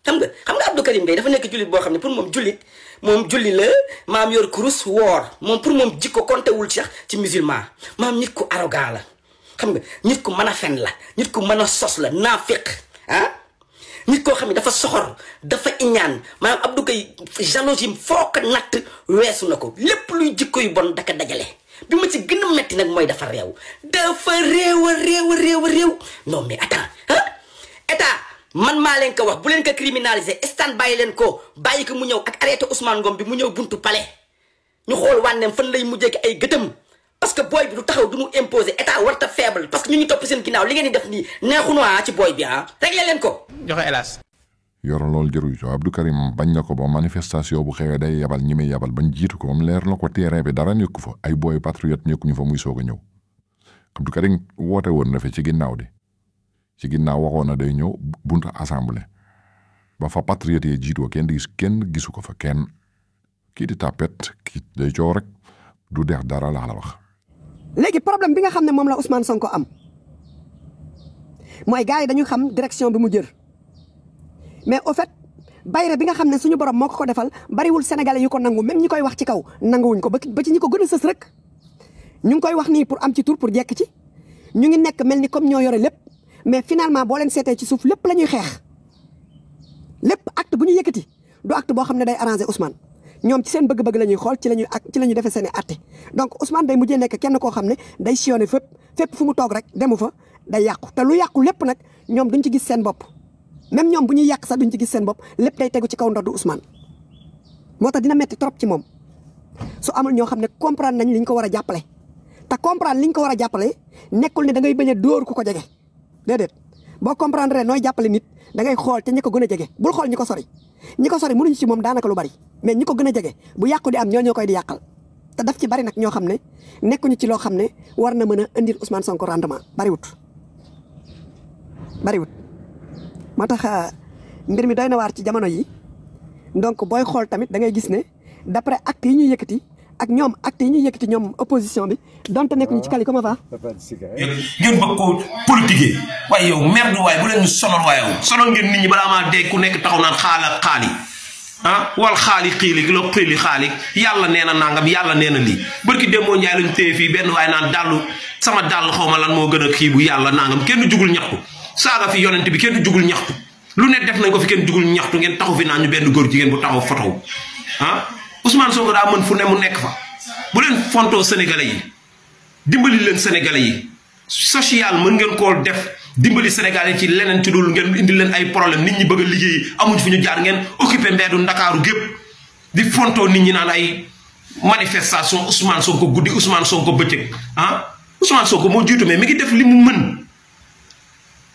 xam nga Abdou Karim Gueye dafa nekk jullit boo xam ne pour moom julli la maam yor kurus woor moom pour moom jikko compté wul ci musulman maam nit ku arrogant la xam nga nit ku mën a fen la nit ku mën a sos la naafiq nit koo xam ne dafa soxor dafa iñaan maanaam Abdou Gueye jalousie foo ko natt weesu na ko lépp luy jikko yu bon daka dajale bi ma ci gën a metti nag mooy dafa réew non mais attends état man maa leen ko wax bu leen ko criminaliser stand bàyyi leen ko bàyyi ko mu ñëw ak arrêté Ousmane Ngom bi mu ñëw buntu palais ñu xool wànneem fan lay mujjee ki ay gëtëm parce que booy bi du taxaw du mu imposer état warta faible parce que ñu ngi topp seen ginnaaw li ngeen di def nii neexunu ci booy bi réglé leen ko joxe hélas yoro loolu jëru co Abdou Karim bañ na ko ba manifestation bu xewee day yabal ñi muy yabal bañ jiitu ko moom leer na ko terrain bi dara nekku fa ay booy patriote nekkuñu fa muy soog a ñëw Abdou Karim woote woon na fi ci ginnaaw waxoon na day ñëw buntu assemblée ba fa patriote yi jiitoo kenn gisu ko fa kenn kii di tapet kii day coow rek du dex dara laa la wax. léegi problème bi nga xam ne moom la Ousmane Sonko am mooy gars yi dañu xam direction bi mu jër mais au fait bayre bi nga xam ne suñu borom moo ko defal bariwul sénégalais yu ko nangu même ñi koy wax ci kaw nanguwuñ ko ba ci ñi ko gën a sës rek ñu ngi koy wax nii pour am ci tur pour jekk ci ñu ngi nekk mel ni comme ñoo yore lépp mais finalement boo leen seetee ci suuf lépp la ñuy xeex lépp acte bu ñu yëkkati du acte boo xam ne day arrangé Ousmane ñoom ci seen bëgg-bëgg la ñuy xool ci la ñuy defee seen i acte donc Ousmane day mujjee nekk kenn koo xam ne day sillonné fépp fu mu toog rek demu fa day yàqu te lu yàqu lépp nag ñoom duñ ci gis seen bopp même ñoom bu ñuy yàq sax duñ ci gis seen bopp lépp day tegu ci kaw ndoddu Ousmane moo tax dina metti trop ci moom su amul ñoo xam ne comprendre nañ li ñu ko war a jàppale te comprendre li ñu ko war a jàppale nekkul ne da ngay bañ a dóor ku ko jege déedéet boo comprendre nooy jàppale nit da ngay xool te ñi ko gën a jege bul xool ñi ko sori mënuñu ci moom daanaka lu bari mais ñi ko gën a jege bu yàqu di am ñoo koy di yàqal te daf ci bari nag ñoo xam ne nekkuñu ci loo xam ne war na mën a indil Ousmane Sonko rendement bariwut moo tax mbir mi doy na waar ci jamono yi donc booy xool tamit da ngay gis ne d'après acte yi ñuy yëkkati ak ñoom acte yi ñuy yëkkati ñoom opposition bi donte nekkuñu ci kali comment va. ngeen bëgg ko politiquer waaye yow merde waaye bu leen ñu sonal waaye yow sonal ngeen nit ñi balaa maa dee ku nekk taxaw naan xaali wal xaali xiili la xiili xaali yàlla nee na nangam yàlla nee na lii barki Demba Ndiaye lañ téye fii benn waaye naan dàllu sama dàll xaw ma lan moo gën a kii bu yàlla nangam kenn jugul ñaxtu saaga fi yonent bi kenn jugul ñaxtu lu ne def nañ ko fi kenn jugul ñaxtu ngeen taxaw fi naan ñu benn góor jigéen bu taxaw fotow Ousmane Sonko daa mën fu ne mu nekk fa bu leen fontoo sénégalais yi dimbali leen sénégalais yi social mën ngeen koo def dimbali sénégalais yi ci leneen ci dul ngeen indi leen ay problème nit ñi bëgg a liggéey amuñ fi ñu jaar ngeen occupé mbeedu ndakaaru gépp di fontoo nit ñi naan ay manifestation Ousmane Sonko guddi Ousmane Sonko bëccëg Ousmane Sonko moo jiitu mais mi ngi def li mu mën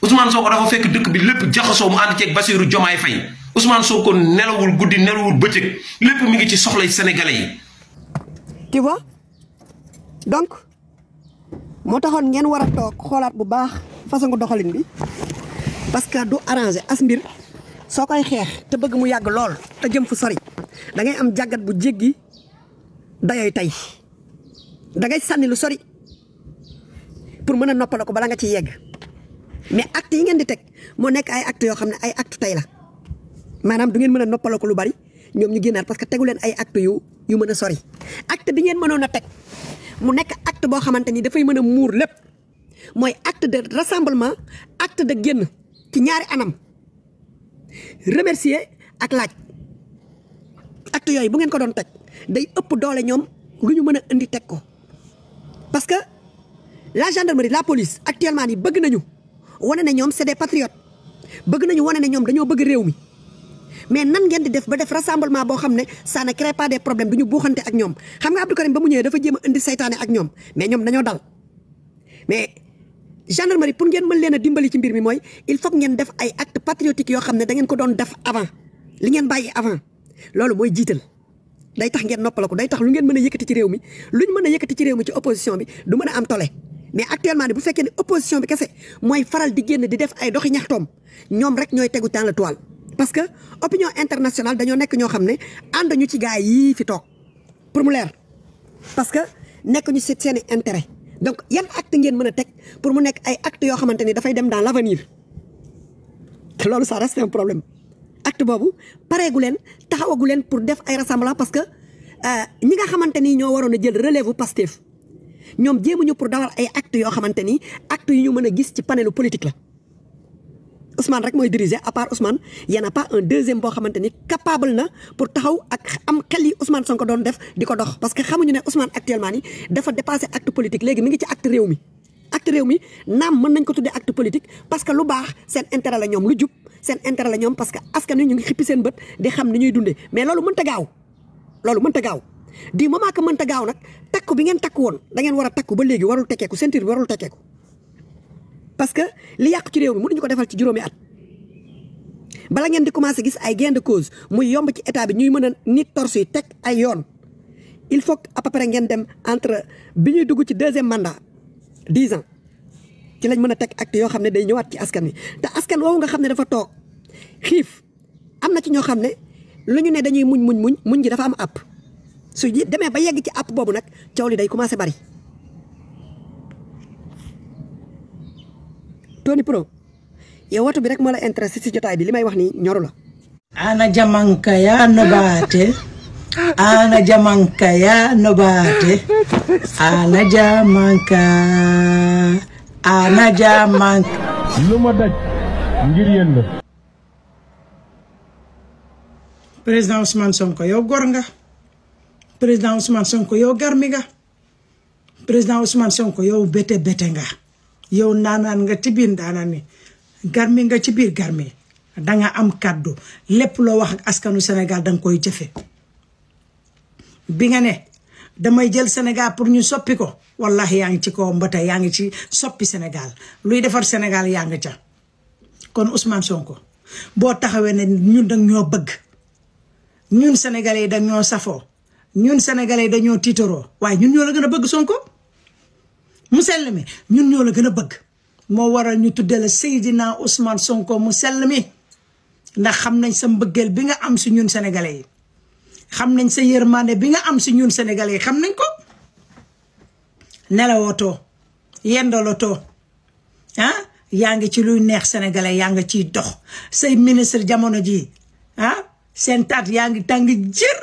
Ousmane Sonko dafa fekk dëkk bi lépp jaxasoo mu ànd ceeg Bassirou Diomaye Faye Ousmane Sonko nelawul guddi nelawul bëccëg lépp mi ngi ci soxlay sénégalais yi. tu vois donc moo taxoon ngeen war a toog xoolaat bu baax façon doxalin bi parce que du arrangé as mbir soo koy xeex te bëgg mu yàgg lool te jëm fu sori da ngay am jàggat bu jéggi dayooy tey da ngay sànni lu sori pour mën a noppala ko bala nga ci yegg mais acte yi ngeen di teg moo nekk ay acte yoo xam ne ay acte tey la maanaam du ngeen mën a noppala ko lu bari ñoom ñu génnaat parce que tegu leen ay acte yu mën a sori acte bi ngeen mënoon a teg mu nekk acte boo xamante ni dafay mën a muur lépp mooy acte de rassemblement acte de génn ci ñaari anam remercier ak laaj acte yooyu bu ngeen ko doon teg day ëpp doole ñoom lu ñu mën a indi teg ko parce que la gendarmerie la police actuellement nii bëgg nañu wane ne ñoom c'est des patriotes bëgg nañu wane ne ñoom dañoo bëgg réew mi mais nan ngeen di def ba def rassemblement boo xam ne ça ne crée pas des problèmes du ñu buuxante ak ñoom xam nga Abdou Karim ba mu ñëwee dafa jéem a indi saytaane ak ñoom mais ñoom dañoo dal mais gendarmerie pour ngeen mën leen a dimbali ci mbir mi mooy il faut ngeen def ay actes patriotiques yoo xam ne da ngeen ko doon def avant li ngeen bàyyi avant loolu mooy jiital day tax ngeen noppala ko day tax lu ngeen mën a yëkkati ci réew mi luñ mën a yëkkati ci réew mi ci opposition bi du mën a am tole mais actuellement ni bu fekkee ne opposition bi kese mooy faral di génn di def ay doxi ñaxtoom ñoom rek ñooy tegu dans le toile parce que opinion internationale dañoo nekk ñoo xam ne ànd ñu ci gaay yii fi toog pour mu leer parce que nekk ñu si seen i intérêt donc yan acte ngeen mën a teg pour mu nekk ay acte yoo xamante ni dafay dem dans l'avenir loolu ça reste un problème acte boobu pareegu leen taxawagu leen pour def ay rassemblement parce que ñi nga xamante ni ñoo waroon a jël relève Pastef ñoom jéemuñu pour dawal ay acte yoo xamante ni acte yu ñu mën a gis ci panelu politique la Ousmane rek mooy diriger à part Ousmane y en a pas un deuxième boo xamante ni capable na pour taxaw ak am xel yi Ousmane Sonko doon def di ko dox parce que xamuñu ne Ousmane actuellement ni dafa dépassé acte politique léegi mi ngi ci acte réew mi acte réew mi naam mën nañ ko tuddee acte politique parce que lu baax seen intérêt la ñoom lu jub seen intérêt la ñoom parce que askan wi ñu ngi xippi seen bët di xam ni ñuy dundee mais loolu mënta gaaw du moment que mënta gaaw nag takku bi ngeen takku woon da ngeen war a takku ba léegi warul tekkeeku ceinture bi warul tekkeeku parce que li yàqu ci réew mi mënuñu ko defal ci juróomi at bala ngeen di commencé gis ay gain de cause muy yomb ci état bi ñuy mën a nit torse yi teg ay yoon il faut à peu près ngeen dem entre bi ñuy dugg ci deuxième mandat 10 ans ci lañ mën a teg acte yoo xam ne day ñëwaat ci askan wi te askan woowu nga xam ne dafa toog xiif am na ci ñoo xam ne lu ñu ne dañuy muñ gi dafa am app su demee ba yegg ci app boobu nag coow li day commencé bari. Tony Pro yow watu bi rek moo la intéressé si jotaay bi li may wax ni ñoru la. ana jamankaya nobaate ana jamankaya nobaate ana jamanka lu ma daj ngir yéen la. président Ousmane Sonko yow gor nga président Ousmane Sonko yow garmi nga président Ousmane Sonko yow bete nga yow naanaan nga ci biir ndaanaan ni garmi nga ci biir garmi danga am kàddu lépp loo wax ak askanu Sénégal danga koy jëfe bi nga ne damay jël Sénégal pour ñu soppi ko wallahi yaa ngi ci kaw mbata yaa ngi ci soppi Sénégal luy defar Sénégal yaa ngi ca kon Ousmane Sonko boo taxawee ne ñun dañ ñoo bëgg ñun sénégalais yi dañoo safoo ñun sénégalais yi dañoo tiitaroo waaye ñun ñoo la gën a bëgg Sonko mu sell mi ñun ñoo la gën a bëgg moo waral ñu tuddee la Seydina Ousmane Sonko mu sell mi ndax xam nañ sa mbëggeel bi nga am si ñun sénégalais yi xam nañ sa yërmande bi nga am si ñun sénégalais yi xam nañ ko nelawootoo yendalootoo yaa ngi ci luy neex sénégalais yaa ngi ciy dox say ministre jamono ji seen taat yaa ngi tàng jër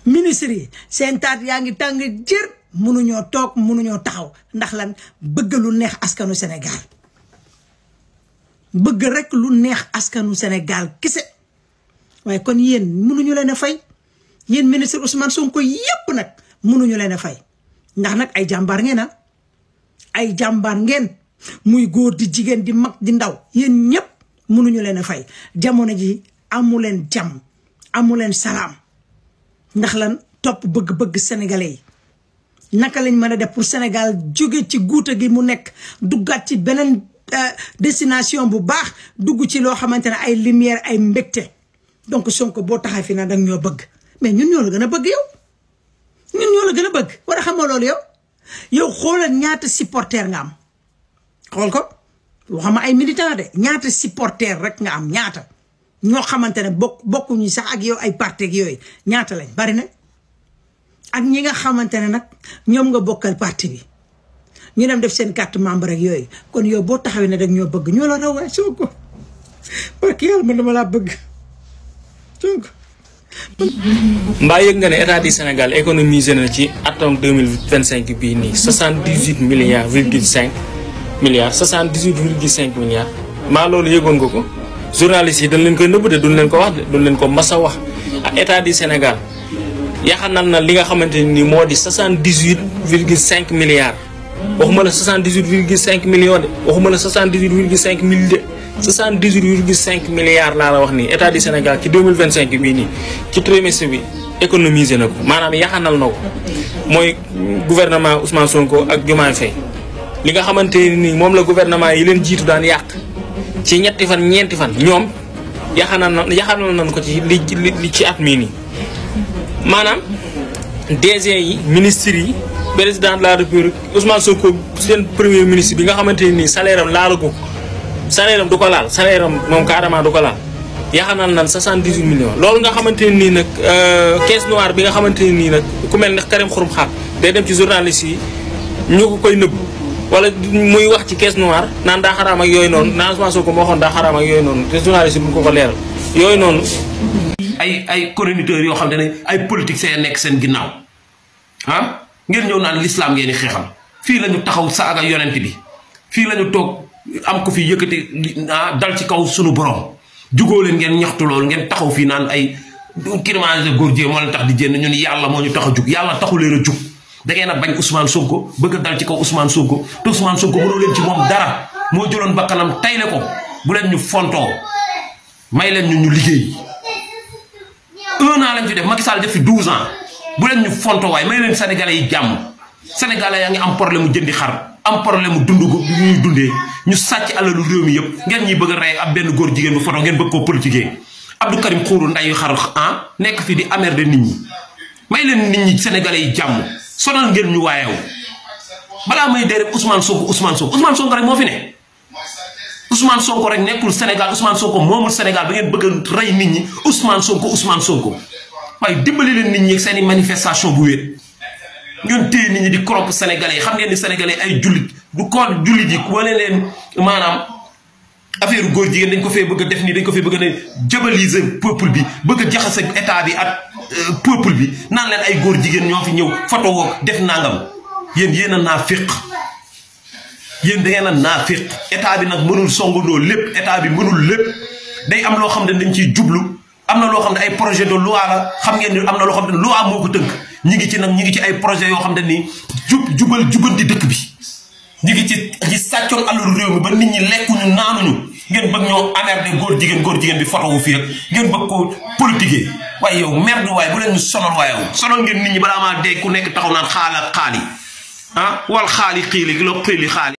ministre yi seen taat yaa ngi tàng jër mënuñoo toog mënuñoo taxaw ndax lan bëgg lu neex askanu Sénégal bëgg rek lu neex askanu Sénégal kese waaye kon yéen mënuñu leen a fay yéen ministre Ousmane Sonko yépp nag mënuñu leen a fay ndax nag ay jàmbaar ngeen ay jàmbaar ngeen muy góor di jigéen di mag di ndaw yéen ñëpp mënuñu leen a fay jamono ji amuleen jàmm amuleen salaam ndax lan topp bëgg-bëgg sénégalais yi naka lañ mën a def pour Sénégal jóge ci guuta gi mu nekk duggaat ci beneen destination bu baax dugg ci loo xamante ne ay lumière ay mbégte donc Sonko boo taxaw fi na danga ñoo bëgg mais ñun ñoo la gën a bëgg yow ñun ñoo la gën a bëgg war a xamoo loolu yow xoolal ñaata supporter nga am xool ko waxama ay militant de ñaata supporter rek nga am ñaata ñoo xamante ne bokkuñu sax ak yow ay parti ak yooyu ñaata lañ bari na ak ñi nga xamante ne nag ñoom nga bokkal parti bi ñu dem def seen carte membre ak yooyu kon yow boo taxawee ne dag ñoo bëgg ñoo la raw waaye Sonko parce que yàlla man dama laa bëgg Sonko. mbaa yëg nga ne état du Sénégal économisé na ci atum 2025 bii nii 78,5 milliards 78,5 milliards maa loolu yëgoon nga ko journalistes yi dañ leen koy nëbb de duñ leen ko wax de duñ leen ko mas a wax ak état du Sénégal yaxanal na li nga xamante ni moo di 78,5 milliards waxuma la 78,5 millions de waxuma la 78,5 mille de 78,5 milliards laa la wax nii état du Sénégal ci 2025 bii nii ci trimestre bi économiser na ko maanaam yaxanal na ko mooy gouvernement Ousmane Sonko ak Diomaye Faye li nga xamante ni moom la gouvernement yi leen jiitu daan yàq ci ñetti fan ñeenti fan ñoom yaxanal nañ ko ci li ci at mii nii maanaam DG yi ministres yi président de la République Ousmane Sonko seen premier ministre bi nga xamante ni salaire am laala ko salaire am du ko laal salaire am moom carrément du ko laal yaxanal nañ 78 millions loolu nga xamante nii nag caisse noire bi nga xamante nii nag ku mel ne Karim Xurum Xaaq day dem ci journaliste yi ñu ko koy nëbb wala muy wax ci caisse noire naan daa xaraam ak yooyu noonu naan Ousmane Sonko moo waxoon daa xaraam ak yooyu noonu te journaliste yi bu ko leeral yooyu noonu. ay chroniqueurs yoo xam ne ay politiciens nekk seen ginnaaw ah ngeen ñëw naan l'islam ngeen di xeexal fii la ñu taxaw saaga yonent bi fii la ñu toog am ko fi yëkkati dal ci kaw sunu borom jugoo leen ngeen ñaxtu loolu ngeen taxaw fii naan ay criminalité góor jigéen moo leen tax di jénn ñun yàlla moo ñu tax a jug yàlla taxu leen a jug da ngeen a bañ Ousmane Sonko bëgg a dal ci kaw Ousmane Sonko te Ousmane Sonko mënoo leen ci moom dara moo jëloon bakkanam tayle ko bu leen ñu fontoo may leen ñu liggéey 1 an lañ fi def Macky Sall def fi 12 ans bu leen ñu fontoo waaye may leen sénégalais yi jàmm sénégalais yaa ngi am problème mu jëndi xar am problème mu dund gu ñuy dundee ñu sàcc alalu réew mi yëpp ngeen ñi bëgg a rey ab benn góor jigéen bu foto ngeen bëgg koo politiquer Abdou Karim Khourou ndayu xar nekk fi di amer de nit ñi may leen nit ñi sénégalais yi jàmm sonal ngeen ñu waayew balaa may dee rek Ousmane Sonko rek moo fi ne Ousmane Sonko rek nekkul Sénégal Ousmane Sonko moomul Sénégal ba ngeen bëgg a rey nit ñi Ousmane Sonko waaye dimbali leen nit ñi seen i manifestation bu wéet ngeen téye nit ñi di corrompre sénégalais yi xam ngeen ni sénégalais ay jullit du ko jullit yi wane leen maanaam affaire góor jigéen dañ ko fee bëgg a def nii dañ ko fee bëgg a ne diaboliser peuple bi bëgg a jaxase état bi ak peuple bi naan leen ay góor jigéen ñoo fi ñëw photo woo def nangam yéen a naafiq yéen da ngeen a naafiq état bi nag mënul songandoo lépp état bi mënul lépp day am loo xam ne dañ ciy jublu am na loo xam ne ay projet de loi la xam ngeen ni am na loo xam ne loi moo ko tënk ñi ngi ci ay projet yoo xam ne nii jubanti dëkk bi ñi ngi ci sàccoon alalu réew mi ba nit ñi lekkuñu naanuñu ngeen bëgg ñoo amerde góor jigéen bi fotowu fii ak ngeen bëgg ko politiquer waaye yow merde waaye bu leen ñu sonal waaye yow sonal ngeen nit ñi balaa maa dee ku nekk taxaw naan xaali wal xaali xiili gi la xiili xaali